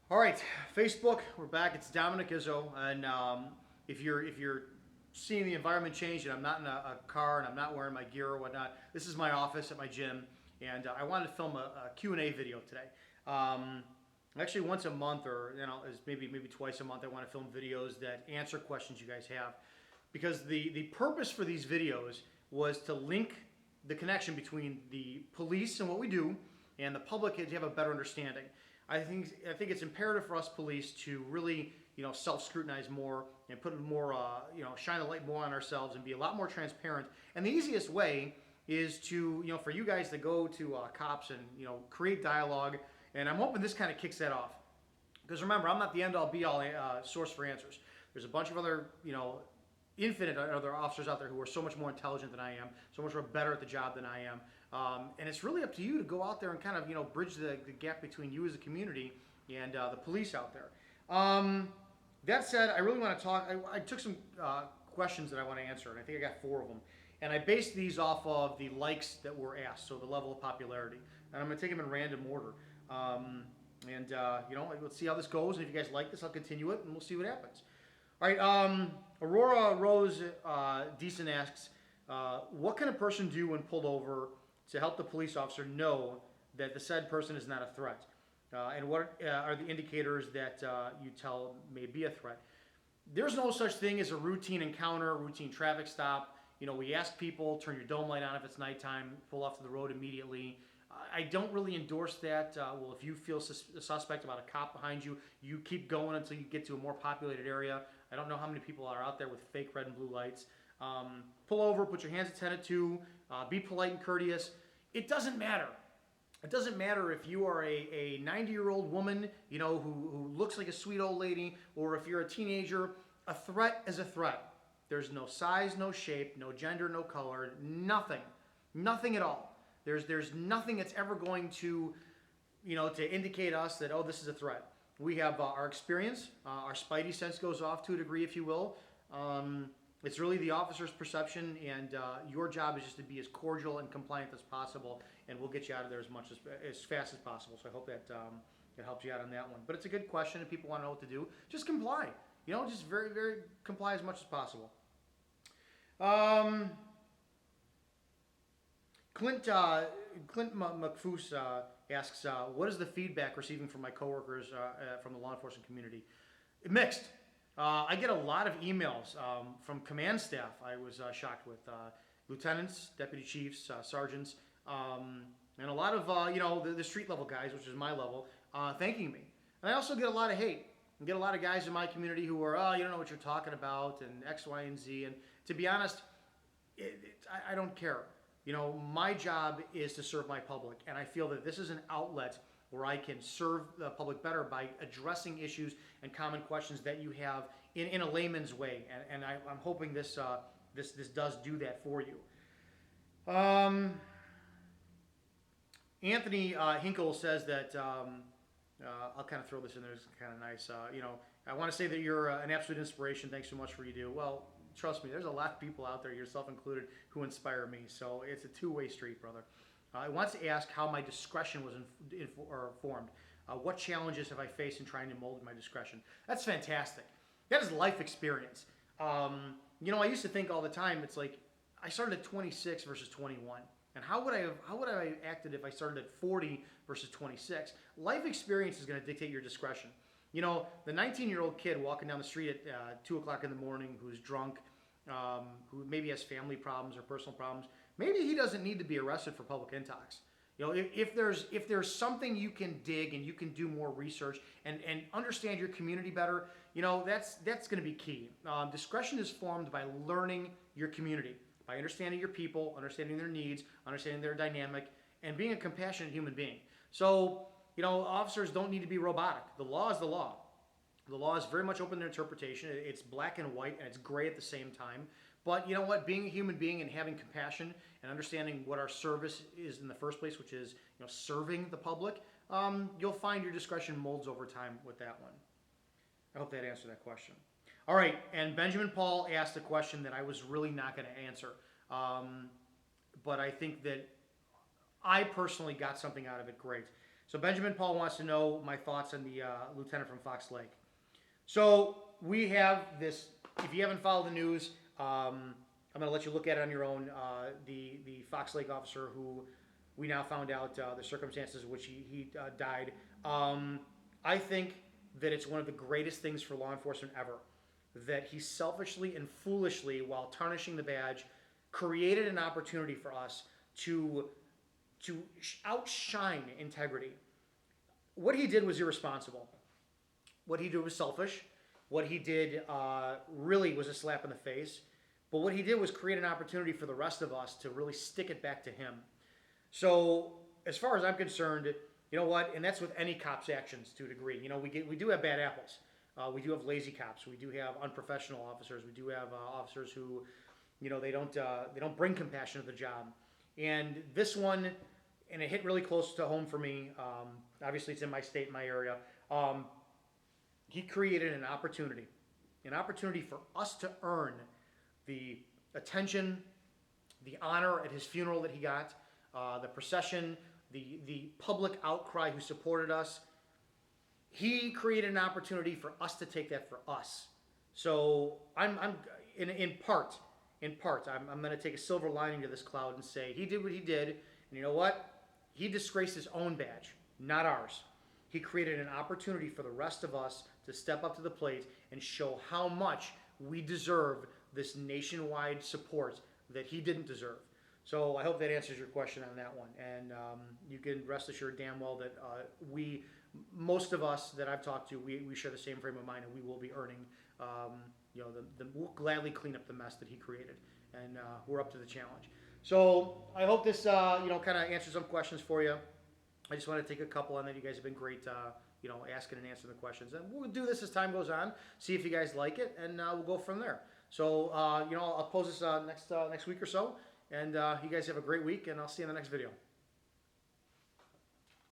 All right, Facebook, we're back. It's Dominic Izzo, and if you're seeing the environment change, and I'm not in a car and I'm not wearing my gear or whatnot, this is my office at my gym, and I wanted to film a Q&A video today. Um, Actually, once a month, or is maybe twice a month, I want to film videos that answer questions you guys have, because the purpose for these videos was to link the connection between the police and what we do and the public to have a better understanding. I think it's imperative for us police to really self-scrutinize more and put more shine the light more on ourselves and be a lot more transparent. And the easiest way is to for you guys to go to cops and create dialogue. And I'm hoping this kind of kicks that off. Because remember, I'm not the end all be all source for answers. There's a bunch of other infinite other officers out there who are so much more intelligent than I am, so much more better at the job than I am. And it's really up to you to go out there and kind of bridge the gap between you as a community and the police out there. That said, I really want to talk. I took some questions that I want to answer, and I think I got 4 of them. And I based these off of the likes that were asked, so the level of popularity. And I'm going to take them in random order. Let's see how this goes. And if you guys like this, I'll continue it, and we'll see what happens. All right. Aurora Rose Decent asks, what can a person do when pulled over to help the police officer know that the said person is not a threat? And what are the indicators that you tell may be a threat? There's no such thing as a routine encounter, a routine traffic stop. We ask people, turn your dome light on if it's nighttime, pull off to the road immediately. I don't really endorse that. If you feel suspect about a cop behind you, you keep going until you get to a more populated area. I don't know how many people are out there with fake red and blue lights. Pull over, put your hands attended to, be polite and courteous. It doesn't matter. It doesn't matter if you are a 90-year-old woman, who looks like a sweet old lady, or if you're a teenager. A threat is a threat. There's no size, no shape, no gender, no color, nothing. Nothing at all. There's nothing that's ever going to, to indicate us that, oh, this is a threat. We have our experience, our spidey sense goes off to a degree, if you will. It's really the officer's perception, and your job is just to be as cordial and compliant as possible, and we'll get you out of there as fast as possible. So I hope that it helps you out on that one. But it's a good question, and people want to know what to do. Just comply. Just very, very comply as much as possible. Clint McFoose asks, what is the feedback receiving from my coworkers from the law enforcement community? Mixed. I get a lot of emails from command staff. I was shocked with lieutenants, deputy chiefs, sergeants, and a lot of the street level guys, which is my level, thanking me. And I also get a lot of hate. I get a lot of guys in my community who are, oh, you don't know what you're talking about, and X, Y, and Z. And to be honest, I don't care. My job is to serve my public, and I feel that this is an outlet where I can serve the public better by addressing issues and common questions that you have in a layman's way. And I'm hoping this does do that for you. Anthony Hinkle says that I'll kind of throw this in there. It's kind of nice. I want to say that you're an absolute inspiration. Thanks so much for what you do. Well, trust me, there's a lot of people out there, yourself included, who inspire me. So it's a two-way street, brother. I want to ask how my discretion was formed. What challenges have I faced in trying to mold my discretion? That's fantastic. That is life experience. I used to think all the time, it's like I started at 26 versus 21. And how would I have acted if I started at 40 versus 26? Life experience is going to dictate your discretion. The 19-year-old kid walking down the street at 2 o'clock in the morning who's drunk, who maybe has family problems or personal problems, maybe he doesn't need to be arrested for public intox. If there's something you can dig and you can do more research and understand your community better, that's going to be key. Discretion is formed by learning your community, by understanding your people, understanding their needs, understanding their dynamic, and being a compassionate human being. So, officers don't need to be robotic. The law is the law. The law is very much open to interpretation. It's black and white, and it's gray at the same time. But you know what? Being a human being and having compassion and understanding what our service is in the first place, which is serving the public, you'll find your discretion molds over time with that one. I hope that answered that question. All right, and Benjamin Paul asked a question that I was really not going to answer, but I think that I personally got something out of it great. So Benjamin Paul wants to know my thoughts on the lieutenant from Fox Lake. So we have this. If you haven't followed the news, I'm going to let you look at it on your own. The Fox Lake officer who we now found out the circumstances in which he died. I think that it's one of the greatest things for law enforcement ever that he selfishly and foolishly, while tarnishing the badge, created an opportunity for us to outshine integrity. What he did was irresponsible. What he did was selfish. What he did really was a slap in the face. But what he did was create an opportunity for the rest of us to really stick it back to him. So as far as I'm concerned, you know what, and that's with any cop's actions to a degree. You know, we do have bad apples. We do have lazy cops. We do have unprofessional officers. We do have officers who, you know, they don't bring compassion to the job. And this one, and it hit really close to home for me. Obviously, it's in my state, my area. He created an opportunity for us to earn the attention, the honor at his funeral that he got, the procession, the public outcry who supported us. He created an opportunity for us to take that for us. So I'm in part, I'm going to take a silver lining to this cloud and say he did what he did, and you know what? He disgraced his own badge, not ours. He created an opportunity for the rest of us to step up to the plate and show how much we deserve this nationwide support that he didn't deserve. So I hope that answers your question on that one. And you can rest assured damn well that most of us that I've talked to, we share the same frame of mind, and we will be earning, we'll gladly clean up the mess that he created. And we're up to the challenge. So I hope this, kind of answers some questions for you. I just want to take a couple on that. You guys have been great, asking and answering the questions. And we'll do this as time goes on, see if you guys like it, and we'll go from there. So, I'll post this next week or so. And you guys have a great week, and I'll see you in the next video.